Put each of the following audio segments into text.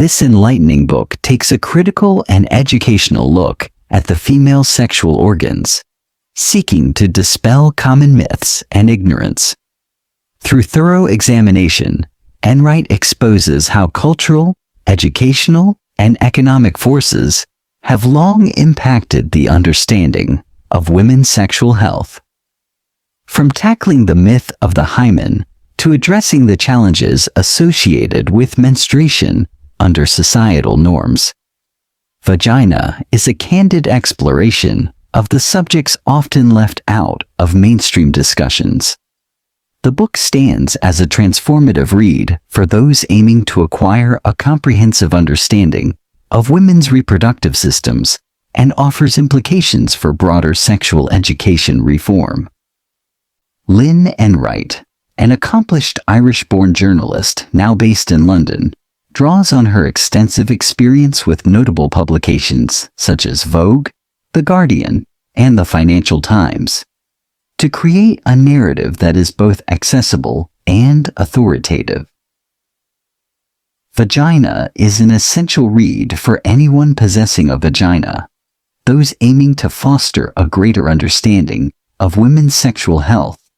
This enlightening book takes a critical and educational look at the female sexual organs, seeking to dispel common myths and ignorance. Through thorough examination, Enright exposes how cultural, educational, and economic forces have long impacted the understanding of women's sexual health. From tackling the myth of the hymen to addressing the challenges associated with menstruation under societal norms, Vagina is a candid exploration of the subjects often left out of mainstream discussions. The book stands as a transformative read for those aiming to acquire a comprehensive understanding of women's reproductive systems and offers implications for broader sexual education reform. Lynn Enright, an accomplished Irish-born journalist now based in London, draws on her extensive experience with notable publications such as Vogue, The Guardian, and the Financial Times, to create a narrative that is both accessible and authoritative. Vagina is an essential read for anyone possessing a vagina, those aiming to foster a greater understanding of women's sexual health,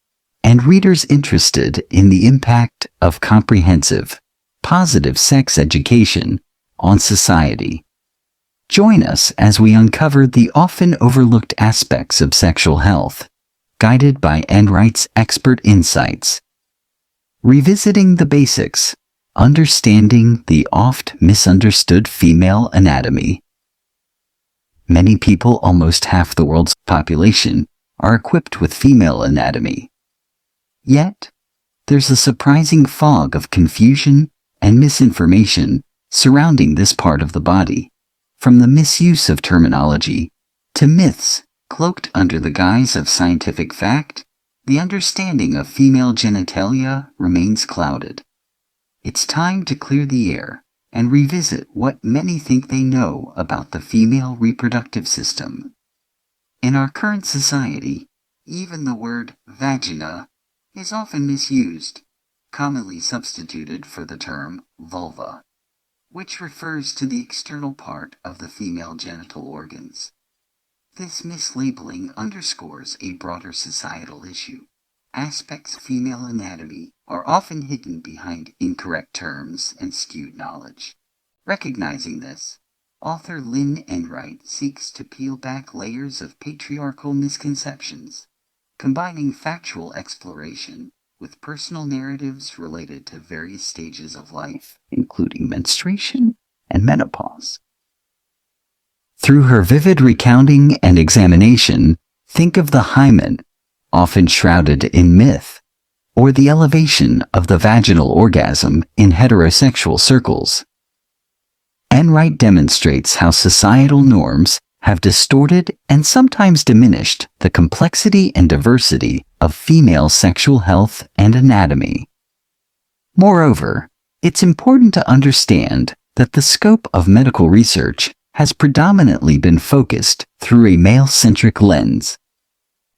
and readers interested in the impact of comprehensive, positive sex education on society. Join us as we uncover the often overlooked aspects of sexual health, guided by Enright's expert insights. Revisiting the basics, understanding the oft misunderstood female anatomy. Many people, almost half the world's population, are equipped with female anatomy. Yet, there's a surprising fog of confusion and misinformation surrounding this part of the body, from the misuse of terminology to myths cloaked under the guise of scientific fact. The understanding of female genitalia remains clouded. It's time to clear the air and revisit what many think they know about the female reproductive system. In our current society, even the word vagina is often misused, commonly substituted for the term vulva, which refers to the external part of the female genital organs. This mislabeling underscores a broader societal issue. Aspects of female anatomy are often hidden behind incorrect terms and skewed knowledge. Recognizing this, author Lynn Enright seeks to peel back layers of patriarchal misconceptions, combining factual exploration with personal narratives related to various stages of life, including menstruation and menopause. Through her vivid recounting and examination, think of the hymen, often shrouded in myth, or the elevation of the vaginal orgasm in heterosexual circles. Enright demonstrates how societal norms have distorted and sometimes diminished the complexity and diversity of female sexual health and anatomy. Moreover, it's important to understand that the scope of medical research has predominantly been focused through a male-centric lens.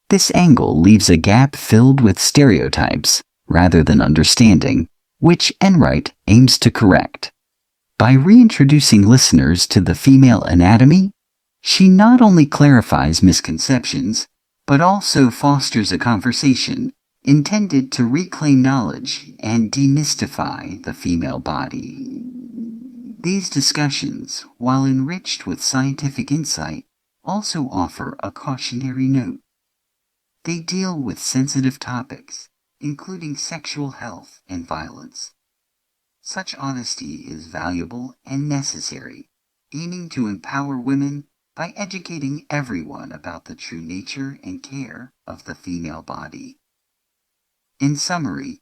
This angle leaves a gap filled with stereotypes rather than understanding, which Enright aims to correct. By reintroducing listeners to the female anatomy, she not only clarifies misconceptions, but also fosters a conversation intended to reclaim knowledge and demystify the female body. These discussions, while enriched with scientific insight, also offer a cautionary note. They deal with sensitive topics, including sexual health and violence. Such honesty is valuable and necessary, aiming to empower women by educating everyone about the true nature and care of the female body. In summary,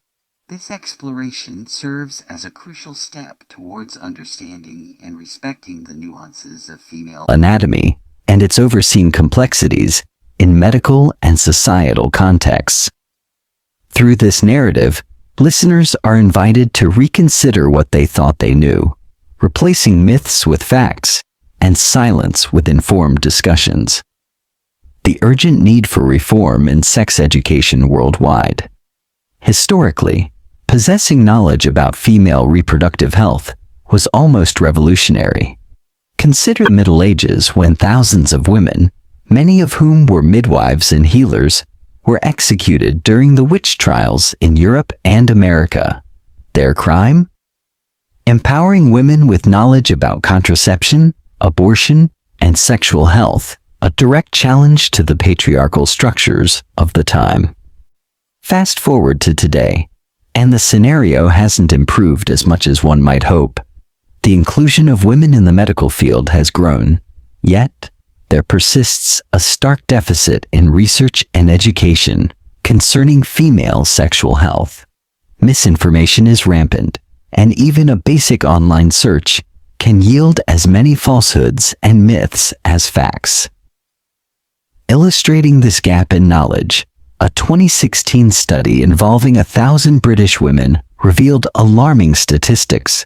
this exploration serves as a crucial step towards understanding and respecting the nuances of female anatomy and its overseen complexities in medical and societal contexts. Through this narrative, listeners are invited to reconsider what they thought they knew, replacing myths with facts and silence with informed discussions. The urgent need for reform in sex education worldwide. Historically, possessing knowledge about female reproductive health was almost revolutionary. Consider the Middle Ages when thousands of women, many of whom were midwives and healers, were executed during the witch trials in Europe and America. Their crime? Empowering women with knowledge about contraception, abortion, and sexual health, a direct challenge to the patriarchal structures of the time. Fast forward to today, and the scenario hasn't improved as much as one might hope. The inclusion of women in the medical field has grown, yet there persists a stark deficit in research and education concerning female sexual health. Misinformation is rampant, and even a basic online search can yield as many falsehoods and myths as facts. Illustrating this gap in knowledge, a 2016 study involving 1,000 British women revealed alarming statistics.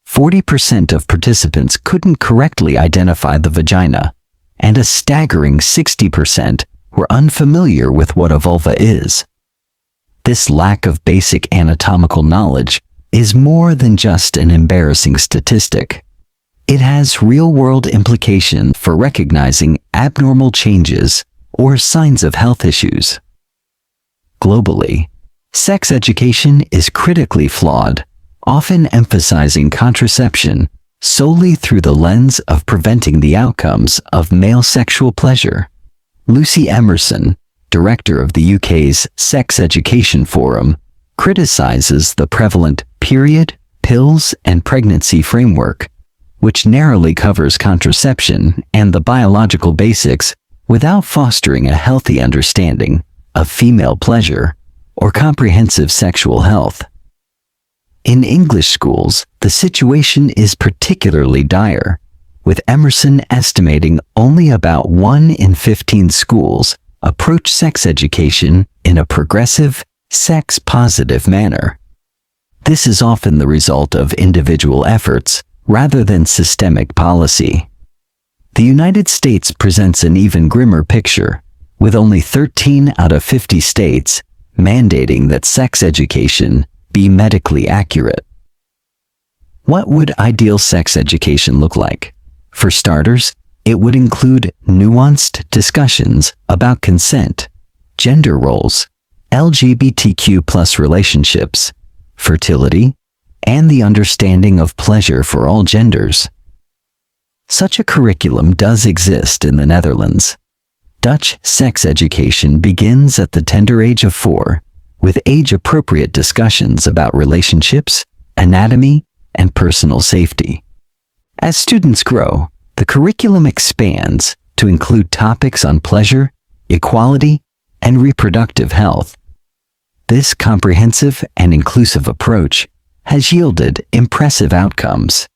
40% of participants couldn't correctly identify the vagina, and a staggering 60% were unfamiliar with what a vulva is. This lack of basic anatomical knowledge is more than just an embarrassing statistic. It has real-world implications for recognizing abnormal changes or signs of health issues. Globally, sex education is critically flawed, often emphasizing contraception solely through the lens of preventing the outcomes of male sexual pleasure. Lucy Emerson, director of the UK's Sex Education Forum, criticizes the prevalent period, pills, and pregnancy framework, which narrowly covers contraception and the biological basics without fostering a healthy understanding of female pleasure or comprehensive sexual health. In English schools, the situation is particularly dire, with Emerson estimating only about 1 in 15 schools approach sex education in a progressive, sex-positive manner. This is often the result of individual efforts rather than systemic policy. The United States presents an even grimmer picture, with only 13 out of 50 states mandating that sex education be medically accurate. What would ideal sex education look like? For starters, it would include nuanced discussions about consent, gender roles, LGBTQ+ relationships, fertility, and the understanding of pleasure for all genders. Such a curriculum does exist in the Netherlands. Dutch sex education begins at the tender age of 4, with age-appropriate discussions about relationships, anatomy, and personal safety. As students grow, the curriculum expands to include topics on pleasure, equality, and reproductive health. This comprehensive and inclusive approach has yielded impressive outcomes.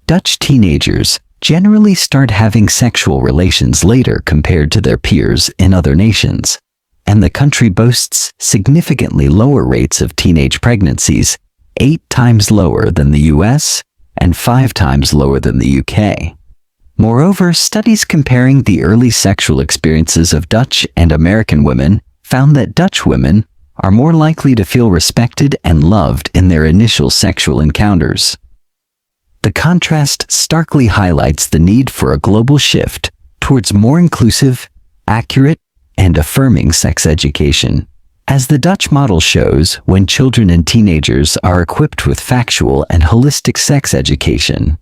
Dutch teenagers generally start having sexual relations later compared to their peers in other nations, and the country boasts significantly lower rates of teenage pregnancies, 8 times lower than the US and 5 times lower than the UK. Moreover, studies comparing the early sexual experiences of Dutch and American women found that Dutch women are more likely to feel respected and loved in their initial sexual encounters. The contrast starkly highlights the need for a global shift towards more inclusive, accurate, and affirming sex education. As the Dutch model shows, when children and teenagers are equipped with factual and holistic sex education,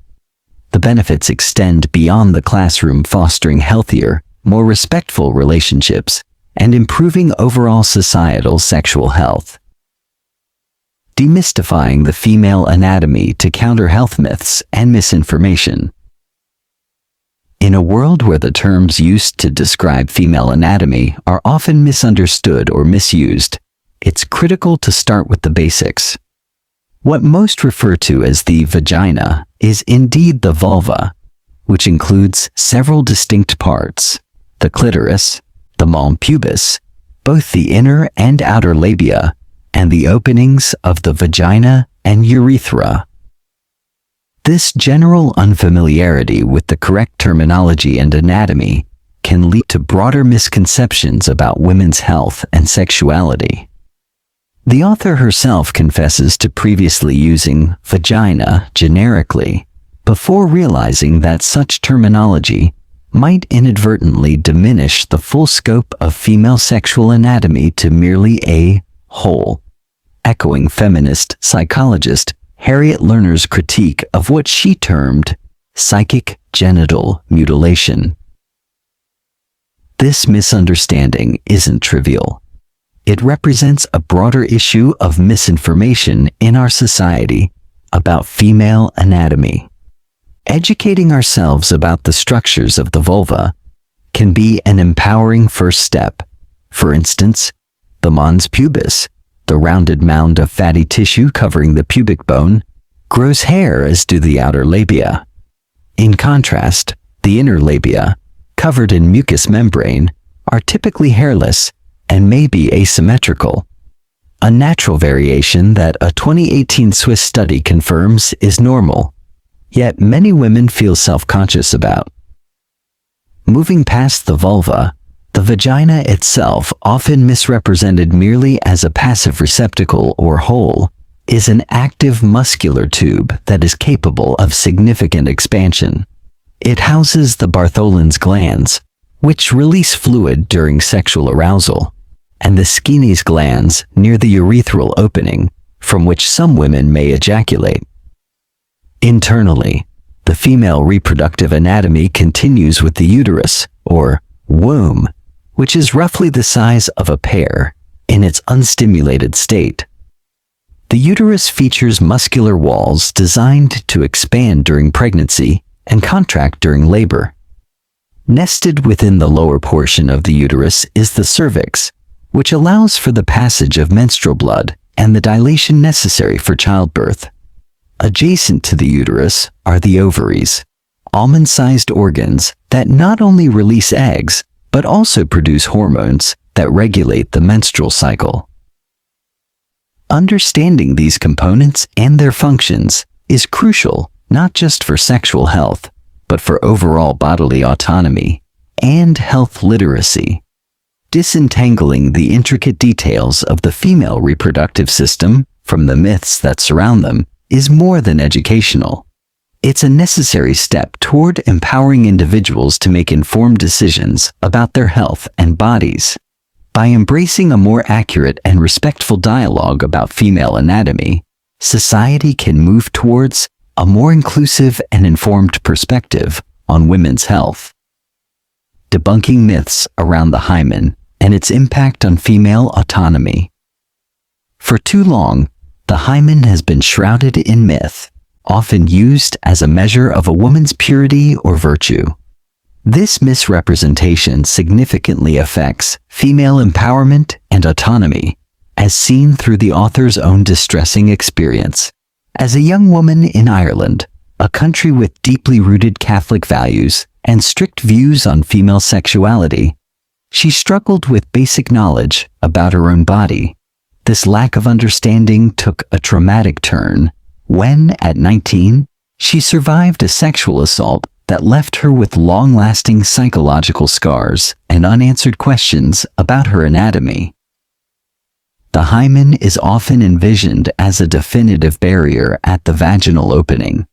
the benefits extend beyond the classroom, fostering healthier, more respectful relationships and improving overall societal sexual health. Demystifying the female anatomy to counter health myths and misinformation. In a world where the terms used to describe female anatomy are often misunderstood or misused, it's critical to start with the basics. What most refer to as the vagina is indeed the vulva, which includes several distinct parts: the clitoris, the malum pubis, both the inner and outer labia, and the openings of the vagina and urethra. This general unfamiliarity with the correct terminology and anatomy can lead to broader misconceptions about women's health and sexuality. The author herself confesses to previously using vagina generically, before realizing that such terminology might inadvertently diminish the full scope of female sexual anatomy to merely a hole, echoing feminist psychologist Harriet Lerner's critique of what she termed psychic genital mutilation. This misunderstanding isn't trivial. It represents a broader issue of misinformation in our society about female anatomy. Educating ourselves about the structures of the vulva can be an empowering first step. For instance, the mons pubis, the rounded mound of fatty tissue covering the pubic bone, grows hair as do the outer labia. In contrast, the inner labia, covered in mucous membrane, are typically hairless and may be asymmetrical. A natural variation that a 2018 Swiss study confirms is normal, yet many women feel self-conscious about. Moving past the vulva, the vagina itself, often misrepresented merely as a passive receptacle or hole, is an active muscular tube that is capable of significant expansion. It houses the Bartholin's glands, which release fluid during sexual arousal, and the Skene's glands near the urethral opening, from which some women may ejaculate. Internally, the female reproductive anatomy continues with the uterus, or womb, which is roughly the size of a pear in its unstimulated state. The uterus features muscular walls designed to expand during pregnancy and contract during labor. Nested within the lower portion of the uterus is the cervix, which allows for the passage of menstrual blood and the dilation necessary for childbirth. Adjacent to the uterus are the ovaries, almond-sized organs that not only release eggs, but also produce hormones that regulate the menstrual cycle. Understanding these components and their functions is crucial not just for sexual health, but for overall bodily autonomy and health literacy. Disentangling the intricate details of the female reproductive system from the myths that surround them is more than educational. It's a necessary step toward empowering individuals to make informed decisions about their health and bodies. By embracing a more accurate and respectful dialogue about female anatomy, society can move towards a more inclusive and informed perspective on women's health. Debunking myths around the hymen and its impact on female autonomy. For too long, the hymen has been shrouded in myth, often used as a measure of a woman's purity or virtue. This misrepresentation significantly affects female empowerment and autonomy, as seen through the author's own distressing experience. As a young woman in Ireland, a country with deeply rooted Catholic values and strict views on female sexuality, she struggled with basic knowledge about her own body. This lack of understanding took a traumatic turn when, at 19, she survived a sexual assault that left her with long-lasting psychological scars and unanswered questions about her anatomy. The hymen is often envisioned as a definitive barrier at the vaginal opening,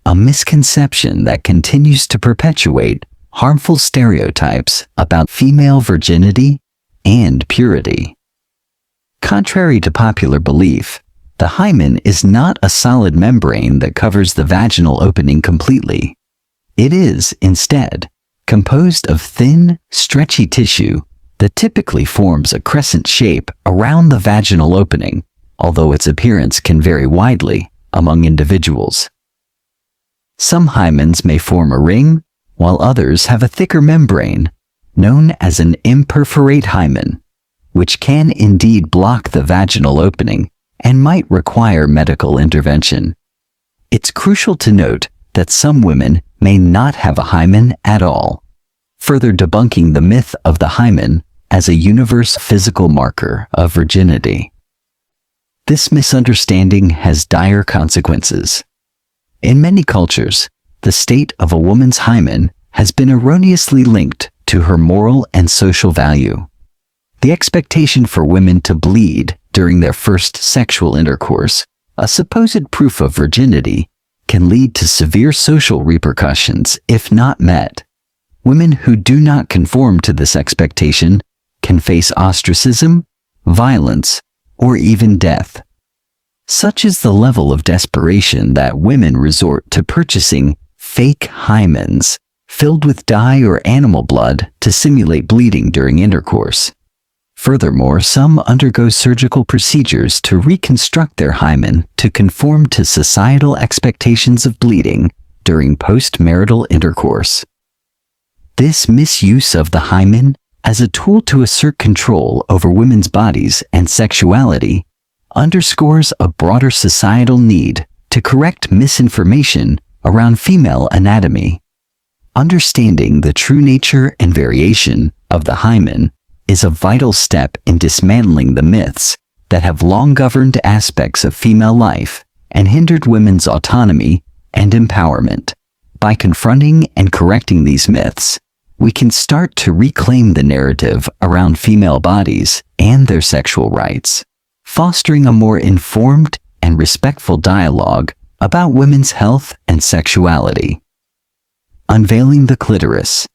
a misconception that continues to perpetuate harmful stereotypes about female virginity and purity. Contrary to popular belief, the hymen is not a solid membrane that covers the vaginal opening completely. It is, instead, composed of thin, stretchy tissue that typically forms a crescent shape around the vaginal opening, although its appearance can vary widely among individuals. Some hymens may form a ring, while others have a thicker membrane, known as an imperforate hymen, which can indeed block the vaginal opening and might require medical intervention. It's crucial to note that some women may not have a hymen at all, further debunking the myth of the hymen as a universal physical marker of virginity. This misunderstanding has dire consequences. In many cultures, the state of a woman's hymen has been erroneously linked to her moral and social value. The expectation for women to bleed during their first sexual intercourse, a supposed proof of virginity, can lead to severe social repercussions if not met. Women who do not conform to this expectation can face ostracism, violence, or even death. Such is the level of desperation that women resort to purchasing fake hymens filled with dye or animal blood to simulate bleeding during intercourse. Furthermore, some undergo surgical procedures to reconstruct their hymen to conform to societal expectations of bleeding during post-marital intercourse. This misuse of the hymen as a tool to assert control over women's bodies and sexuality underscores a broader societal need to correct misinformation around female anatomy. Understanding the true nature and variation of the hymen is a vital step in dismantling the myths that have long governed aspects of female life and hindered women's autonomy and empowerment. By confronting and correcting these myths, we can start to reclaim the narrative around female bodies and their sexual rights, fostering a more informed and respectful dialogue about women's health and sexuality. Unveiling the clitoris,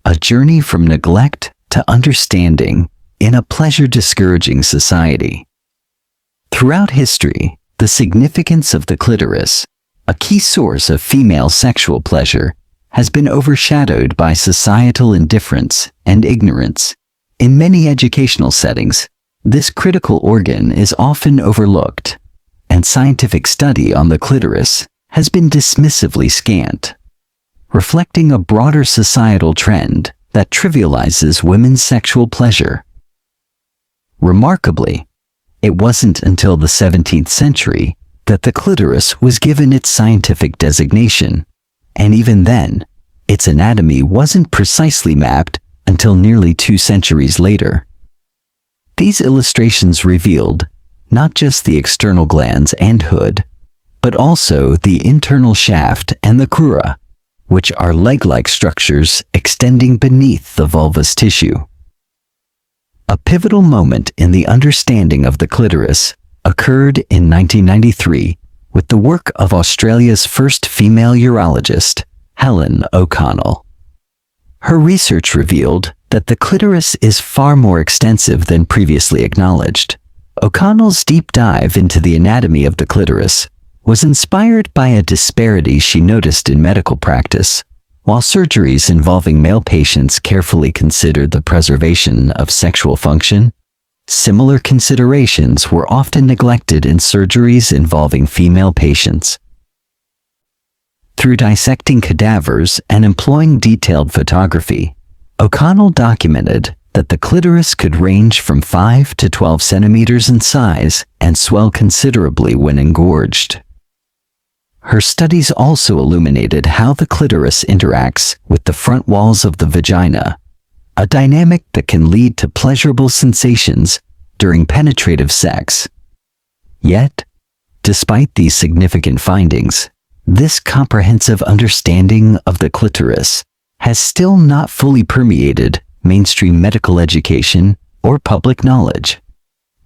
a journey from neglect to understanding in a pleasure-discouraging society. Throughout history, the significance of the clitoris, a key source of female sexual pleasure, has been overshadowed by societal indifference and ignorance. In many educational settings, this critical organ is often overlooked, and scientific study on the clitoris has been dismissively scant, reflecting a broader societal trend that trivializes women's sexual pleasure. Remarkably, it wasn't until the 17th century that the clitoris was given its scientific designation, and even then, its anatomy wasn't precisely mapped until nearly 2 centuries later. These illustrations revealed not just the external glands and hood, but also the internal shaft and the crura, which are leg-like structures extending beneath the vulvous tissue. A pivotal moment in the understanding of the clitoris occurred in 1993 with the work of Australia's first female urologist, Helen O'Connell. Her research revealed that the clitoris is far more extensive than previously acknowledged. O'Connell's deep dive into the anatomy of the clitoris was inspired by a disparity she noticed in medical practice. While surgeries involving male patients carefully considered the preservation of sexual function, similar considerations were often neglected in surgeries involving female patients. Through dissecting cadavers and employing detailed photography, O'Connell documented that the clitoris could range from 5 to 12 centimeters in size and swell considerably when engorged. Her studies also illuminated how the clitoris interacts with the front walls of the vagina, a dynamic that can lead to pleasurable sensations during penetrative sex. Yet, despite these significant findings, this comprehensive understanding of the clitoris has still not fully permeated mainstream medical education or public knowledge.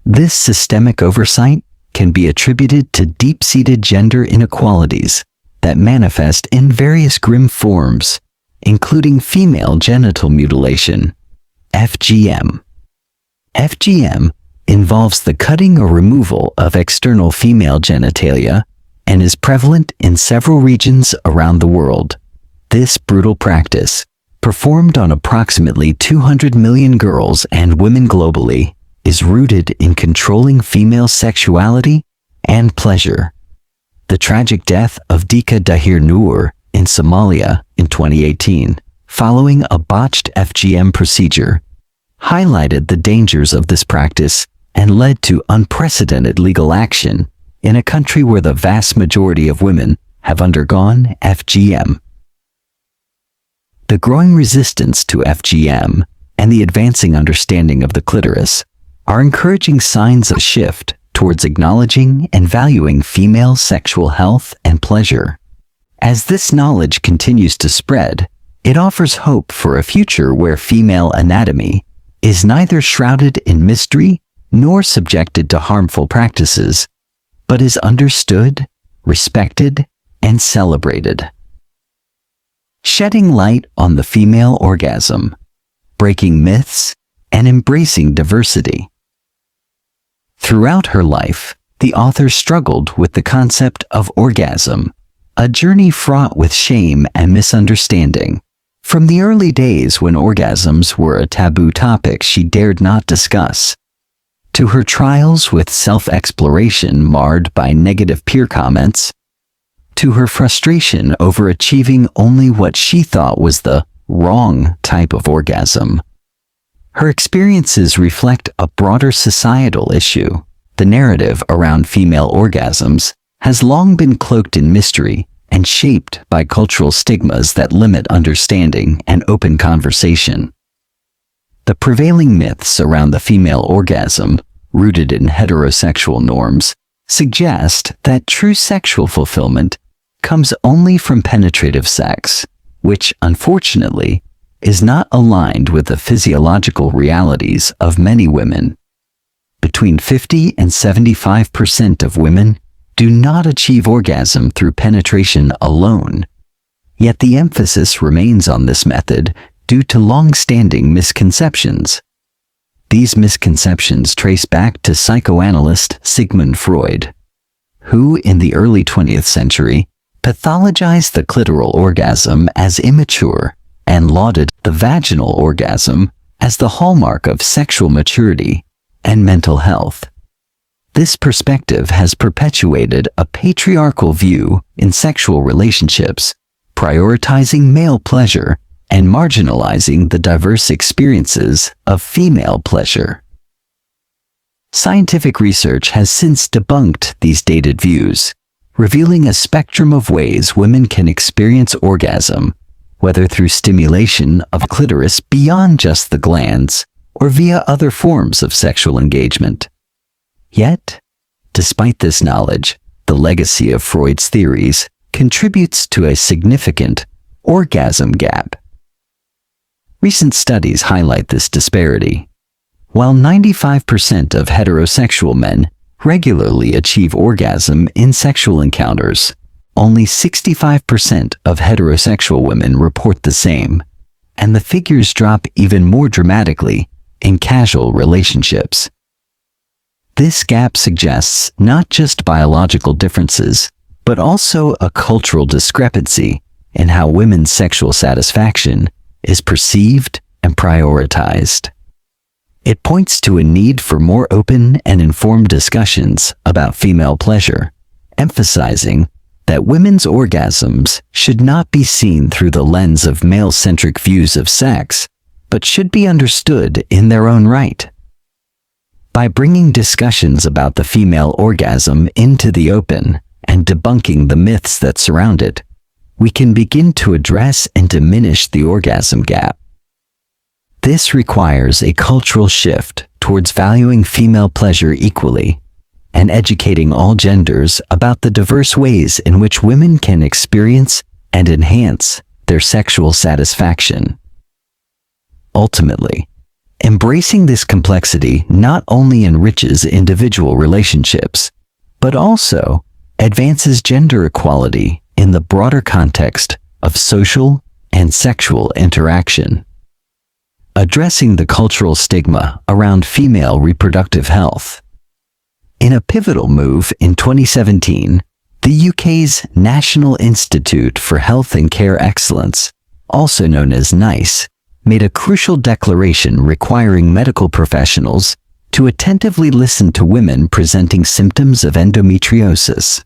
This systemic oversight can be attributed to deep-seated gender inequalities that manifest in various grim forms, including female genital mutilation, FGM. FGM involves the cutting or removal of external female genitalia and is prevalent in several regions around the world. This brutal practice, performed on approximately 200 million girls and women globally, is rooted in controlling female sexuality and pleasure. The tragic death of Dika Dahir Noor in Somalia in 2018, following a botched FGM procedure, highlighted the dangers of this practice and led to unprecedented legal action in a country where the vast majority of women have undergone FGM. The growing resistance to FGM and the advancing understanding of the clitoris are encouraging signs of shift towards acknowledging and valuing female sexual health and pleasure. As this knowledge continues to spread, it offers hope for a future where female anatomy is neither shrouded in mystery nor subjected to harmful practices, but is understood, respected, and celebrated. Shedding light on the female orgasm, breaking myths, and embracing diversity. Throughout her life, the author struggled with the concept of orgasm, a journey fraught with shame and misunderstanding. From the early days when orgasms were a taboo topic she dared not discuss, to her trials with self-exploration marred by negative peer comments, to her frustration over achieving only what she thought was the wrong type of orgasm. Her experiences reflect a broader societal issue. The narrative around female orgasms has long been cloaked in mystery and shaped by cultural stigmas that limit understanding and open conversation. The prevailing myths around the female orgasm, rooted in heterosexual norms, suggest that true sexual fulfillment comes only from penetrative sex, which, unfortunately, is not aligned with the physiological realities of many women. Between 50 and 75% of women do not achieve orgasm through penetration alone, yet the emphasis remains on this method due to long-standing misconceptions. These misconceptions trace back to psychoanalyst Sigmund Freud, who in the early 20th century pathologized the clitoral orgasm as immature and lauded the vaginal orgasm as the hallmark of sexual maturity and mental health. This perspective has perpetuated a patriarchal view in sexual relationships, prioritizing male pleasure and marginalizing the diverse experiences of female pleasure. Scientific research has since debunked these dated views, revealing a spectrum of ways women can experience orgasm, whether through stimulation of the clitoris beyond just the glands or via other forms of sexual engagement. Yet, despite this knowledge, the legacy of Freud's theories contributes to a significant orgasm gap. Recent studies highlight this disparity. While 95% of heterosexual men regularly achieve orgasm in sexual encounters, only 65% of heterosexual women report the same, and the figures drop even more dramatically in casual relationships. This gap suggests not just biological differences, but also a cultural discrepancy in how women's sexual satisfaction is perceived and prioritized. It points to a need for more open and informed discussions about female pleasure, emphasizing that women's orgasms should not be seen through the lens of male-centric views of sex, but should be understood in their own right. By bringing discussions about the female orgasm into the open and debunking the myths that surround it, we can begin to address and diminish the orgasm gap. This requires a cultural shift towards valuing female pleasure equally and educating all genders about the diverse ways in which women can experience and enhance their sexual satisfaction. Ultimately, embracing this complexity not only enriches individual relationships, but also advances gender equality in the broader context of social and sexual interaction. Addressing the cultural stigma around female reproductive health. In a pivotal move in 2017, the UK's National Institute for Health and Care Excellence, also known as NICE, made a crucial declaration requiring medical professionals to attentively listen to women presenting symptoms of endometriosis.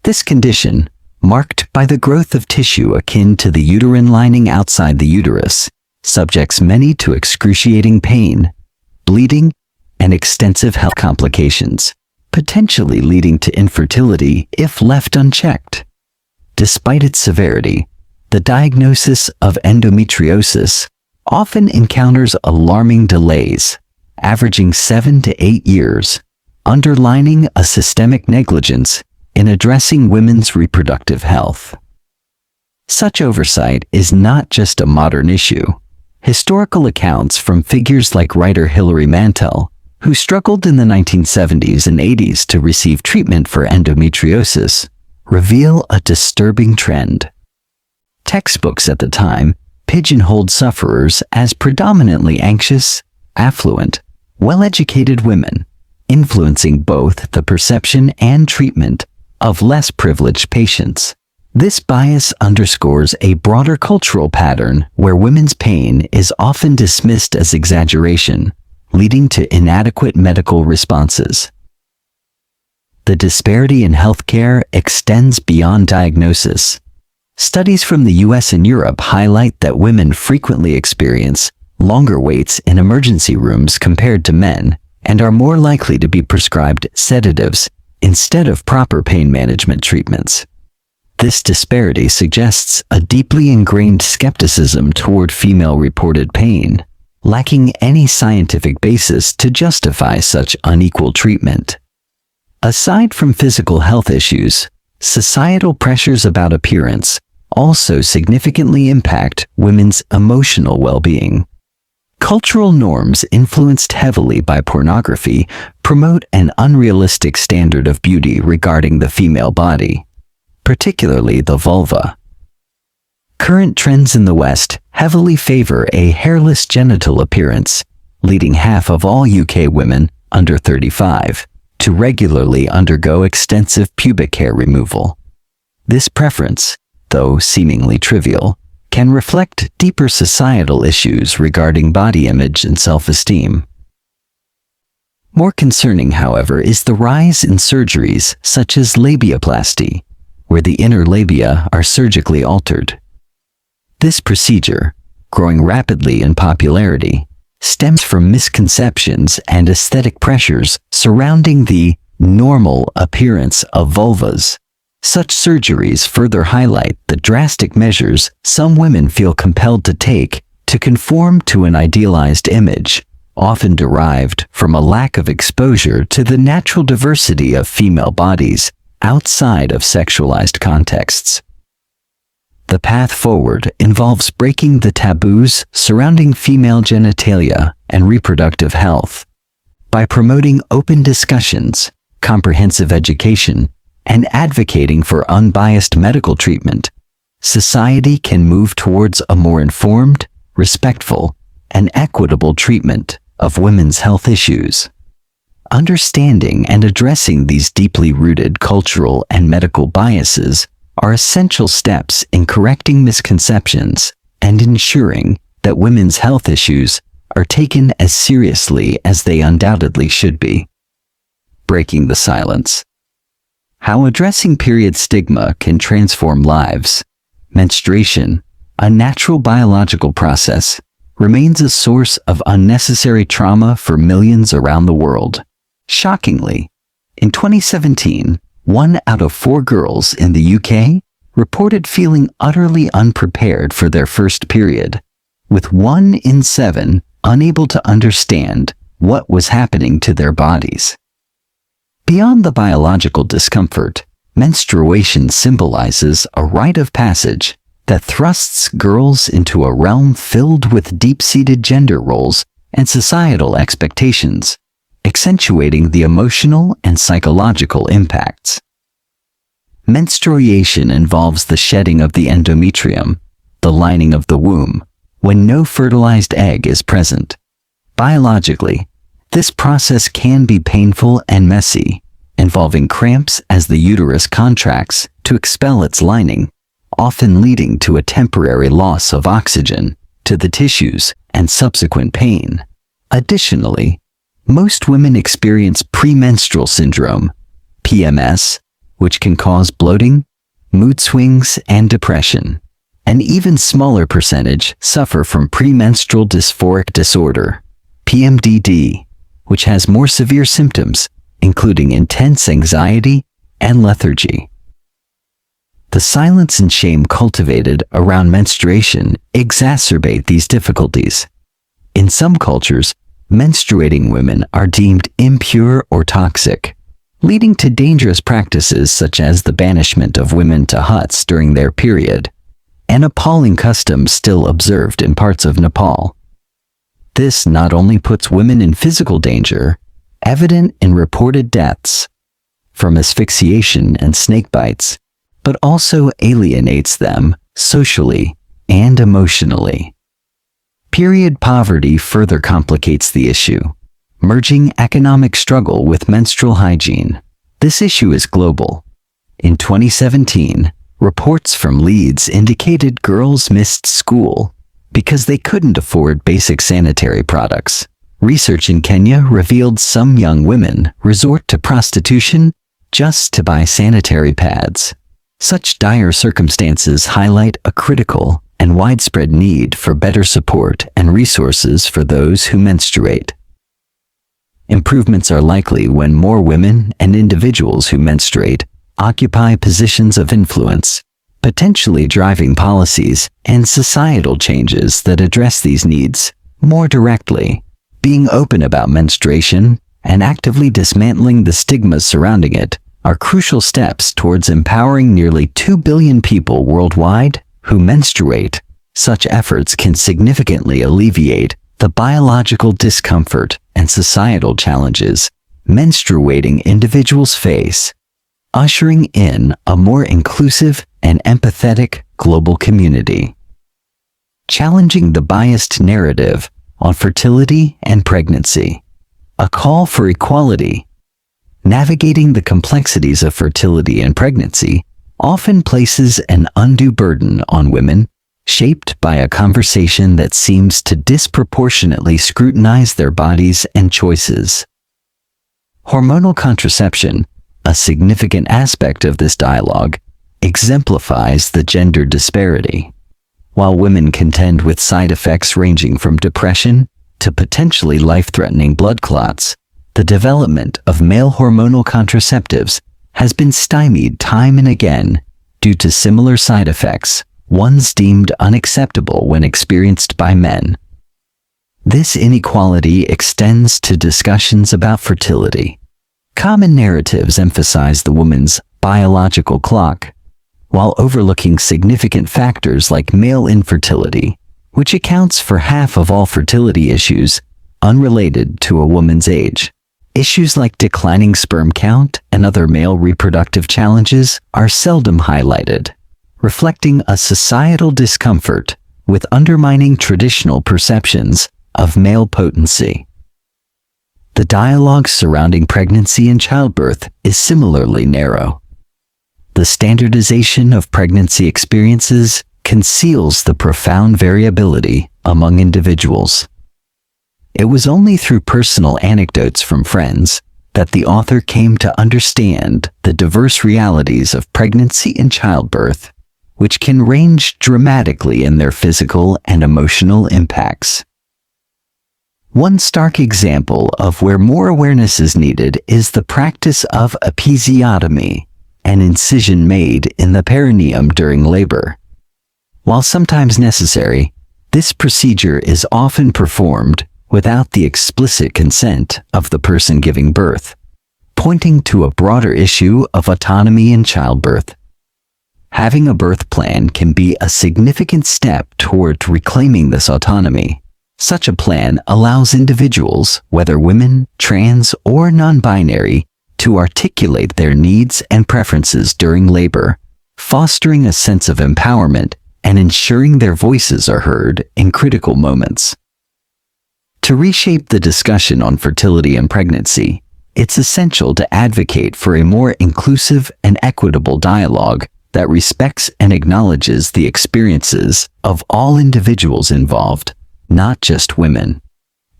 This condition, marked by the growth of tissue akin to the uterine lining outside the uterus, subjects many to excruciating pain, bleeding, and extensive health complications, potentially leading to infertility if left unchecked. Despite its severity, the diagnosis of endometriosis often encounters alarming delays, averaging 7 to 8 years, underlining a systemic negligence in addressing women's reproductive health. Such oversight is not just a modern issue. Historical accounts from figures like writer Hilary Mantel who struggled in the 1970s and 80s to receive treatment for endometriosis, reveal a disturbing trend. Textbooks at the time pigeonholed sufferers as predominantly anxious, affluent, well-educated women, influencing both the perception and treatment of less privileged patients. This bias underscores a broader cultural pattern where women's pain is often dismissed as exaggeration, leading to inadequate medical responses. The disparity in healthcare extends beyond diagnosis. Studies from the US and Europe highlight that women frequently experience longer waits in emergency rooms compared to men and are more likely to be prescribed sedatives instead of proper pain management treatments. This disparity suggests a deeply ingrained skepticism toward female-reported pain, lacking any scientific basis to justify such unequal treatment. Aside from physical health issues, societal pressures about appearance also significantly impact women's emotional well-being. Cultural norms influenced heavily by pornography promote an unrealistic standard of beauty regarding the female body, particularly the vulva. Current trends in the West heavily favor a hairless genital appearance, leading half of all UK women under 35 to regularly undergo extensive pubic hair removal. This preference, though seemingly trivial, can reflect deeper societal issues regarding body image and self-esteem. More concerning, however, is the rise in surgeries such as labiaplasty, where the inner labia are surgically altered. This procedure, growing rapidly in popularity, stems from misconceptions and aesthetic pressures surrounding the normal appearance of vulvas. Such surgeries further highlight the drastic measures some women feel compelled to take to conform to an idealized image, often derived from a lack of exposure to the natural diversity of female bodies outside of sexualized contexts. The path forward involves breaking the taboos surrounding female genitalia and reproductive health. By promoting open discussions, comprehensive education, and advocating for unbiased medical treatment, society can move towards a more informed, respectful, and equitable treatment of women's health issues. Understanding and addressing these deeply rooted cultural and medical biases are essential steps in correcting misconceptions and ensuring that women's health issues are taken as seriously as they undoubtedly should be. Breaking the silence. How addressing period stigma can transform lives. Menstruation, a natural biological process, remains a source of unnecessary trauma for millions around the world. Shockingly, in 2017, 1 out of 4 girls in the UK reported feeling utterly unprepared for their first period, with 1 in 7 unable to understand what was happening to their bodies. Beyond the biological discomfort, menstruation symbolizes a rite of passage that thrusts girls into a realm filled with deep-seated gender roles and societal expectations, accentuating the emotional and psychological impacts. Menstruation involves the shedding of the endometrium, the lining of the womb, when no fertilized egg is present. Biologically, this process can be painful and messy, involving cramps as the uterus contracts to expel its lining, often leading to a temporary loss of oxygen to the tissues and subsequent pain. Additionally, most women experience premenstrual syndrome, PMS, which can cause bloating, mood swings, and depression. An even smaller percentage suffer from premenstrual dysphoric disorder, PMDD, which has more severe symptoms, including intense anxiety and lethargy. The silence and shame cultivated around menstruation exacerbate these difficulties. In some cultures, menstruating women are deemed impure or toxic, leading to dangerous practices such as the banishment of women to huts during their period, an appalling custom still observed in parts of Nepal. This not only puts women in physical danger, evident in reported deaths from asphyxiation and snake bites, but also alienates them socially and emotionally. Period poverty further complicates the issue, merging economic struggle with menstrual hygiene. This issue is global. In 2017, reports from Leeds indicated girls missed school because they couldn't afford basic sanitary products. Research in Kenya revealed some young women resort to prostitution just to buy sanitary pads. Such dire circumstances highlight a critical and widespread need for better support and resources for those who menstruate. Improvements are likely when more women and individuals who menstruate occupy positions of influence, potentially driving policies and societal changes that address these needs more directly. Being open about menstruation and actively dismantling the stigmas surrounding it are crucial steps towards empowering nearly 2 billion people worldwide who menstruate. Such efforts can significantly alleviate the biological discomfort and societal challenges menstruating individuals face, ushering in a more inclusive and empathetic global community. Challenging the biased narrative on fertility and pregnancy. A call for equality. Navigating the complexities of fertility and pregnancy often places an undue burden on women, shaped by a conversation that seems to disproportionately scrutinize their bodies and choices. Hormonal contraception, a significant aspect of this dialogue, exemplifies the gender disparity. While women contend with side effects ranging from depression to potentially life-threatening blood clots, the development of male hormonal contraceptives has been stymied time and again due to similar side effects, ones deemed unacceptable when experienced by men. This inequality extends to discussions about fertility. Common narratives emphasize the woman's biological clock, while overlooking significant factors like male infertility, which accounts for half of all fertility issues unrelated to a woman's age. Issues like declining sperm count and other male reproductive challenges are seldom highlighted, reflecting a societal discomfort with undermining traditional perceptions of male potency. The dialogue surrounding pregnancy and childbirth is similarly narrow. The standardization of pregnancy experiences conceals the profound variability among individuals. It was only through personal anecdotes from friends that the author came to understand the diverse realities of pregnancy and childbirth, which can range dramatically in their physical and emotional impacts. One stark example of where more awareness is needed is the practice of episiotomy, an incision made in the perineum during labor. While sometimes necessary, this procedure is often performed without the explicit consent of the person giving birth, pointing to a broader issue of autonomy in childbirth. Having a birth plan can be a significant step toward reclaiming this autonomy. Such a plan allows individuals, whether women, trans, or non-binary, to articulate their needs and preferences during labor, fostering a sense of empowerment and ensuring their voices are heard in critical moments. To reshape the discussion on fertility and pregnancy, it's essential to advocate for a more inclusive and equitable dialogue that respects and acknowledges the experiences of all individuals involved, not just women.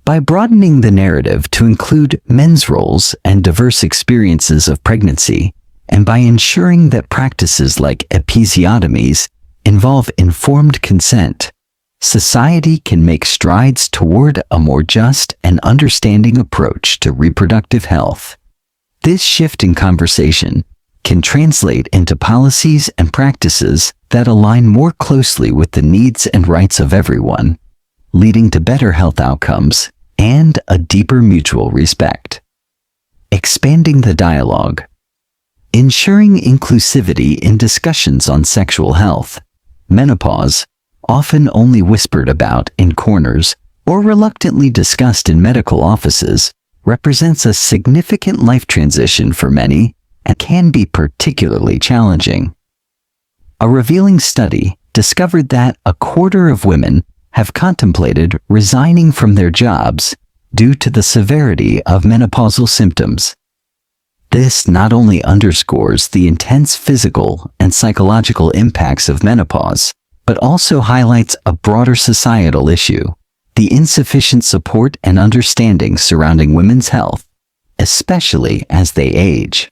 By broadening the narrative to include men's roles and diverse experiences of pregnancy, and by ensuring that practices like episiotomies involve informed consent, society can make strides toward a more just and understanding approach to reproductive health. This shift in conversation can translate into policies and practices that align more closely with the needs and rights of everyone, leading to better health outcomes and a deeper mutual respect. Expanding the dialogue. Ensuring inclusivity in discussions on sexual health. Menopause, often only whispered about in corners or reluctantly discussed in medical offices, represents a significant life transition for many and can be particularly challenging. A revealing study discovered that a quarter of women have contemplated resigning from their jobs due to the severity of menopausal symptoms. This not only underscores the intense physical and psychological impacts of menopause, but also highlights a broader societal issue: the insufficient support and understanding surrounding women's health, especially as they age.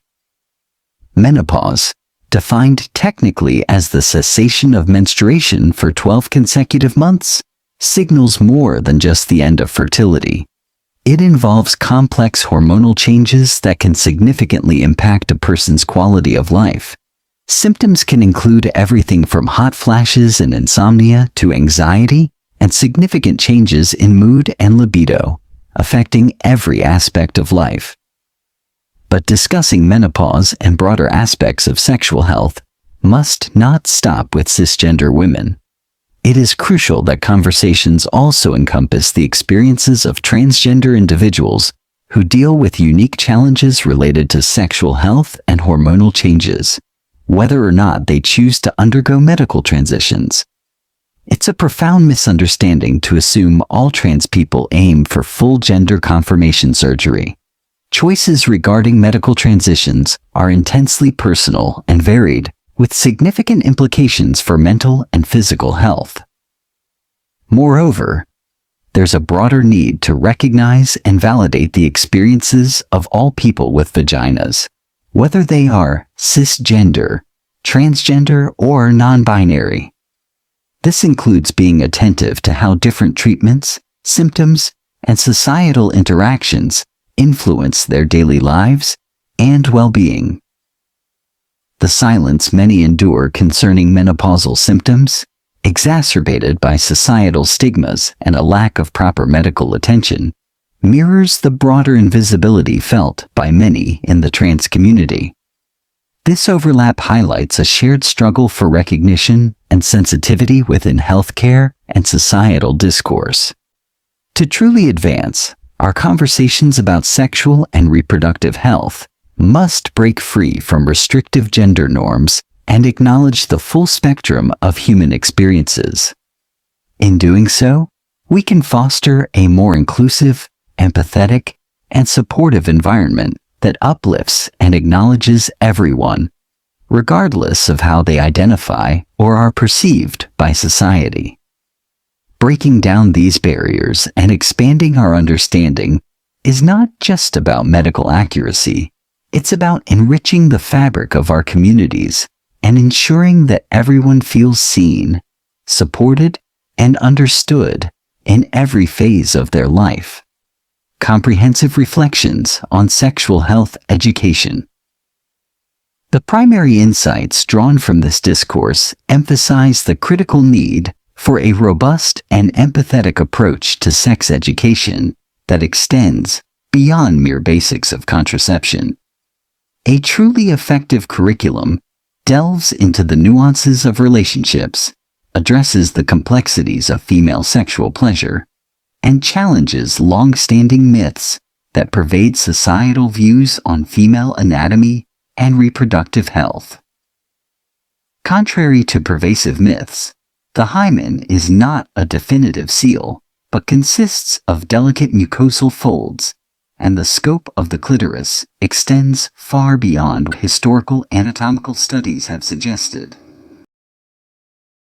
Menopause, defined technically as the cessation of menstruation for 12 consecutive months, signals more than just the end of fertility. It involves complex hormonal changes that can significantly impact a person's quality of life. Symptoms can include everything from hot flashes and insomnia to anxiety and significant changes in mood and libido, affecting every aspect of life. But discussing menopause and broader aspects of sexual health must not stop with cisgender women. It is crucial that conversations also encompass the experiences of transgender individuals who deal with unique challenges related to sexual health and hormonal changes, whether or not they choose to undergo medical transitions. It's a profound misunderstanding to assume all trans people aim for full gender confirmation surgery. Choices regarding medical transitions are intensely personal and varied, with significant implications for mental and physical health. Moreover, there's a broader need to recognize and validate the experiences of all people with vaginas, whether they are cisgender, transgender, or non-binary. This includes being attentive to how different treatments, symptoms, and societal interactions influence their daily lives and well-being. The silence many endure concerning menopausal symptoms, exacerbated by societal stigmas and a lack of proper medical attention, mirrors the broader invisibility felt by many in the trans community. This overlap highlights a shared struggle for recognition and sensitivity within healthcare and societal discourse. To truly advance, our conversations about sexual and reproductive health must break free from restrictive gender norms and acknowledge the full spectrum of human experiences. In doing so, we can foster a more inclusive, empathetic, and supportive environment that uplifts and acknowledges everyone, regardless of how they identify or are perceived by society. Breaking down these barriers and expanding our understanding is not just about medical accuracy. It's about enriching the fabric of our communities and ensuring that everyone feels seen, supported, and understood in every phase of their life. Comprehensive reflections on sexual health education. The primary insights drawn from this discourse emphasize the critical need for a robust and empathetic approach to sex education that extends beyond mere basics of contraception. A truly effective curriculum delves into the nuances of relationships, addresses the complexities of female sexual pleasure, and challenges long-standing myths that pervade societal views on female anatomy and reproductive health. Contrary to pervasive myths, the hymen is not a definitive seal, but consists of delicate mucosal folds, and the scope of the clitoris extends far beyond what historical anatomical studies have suggested.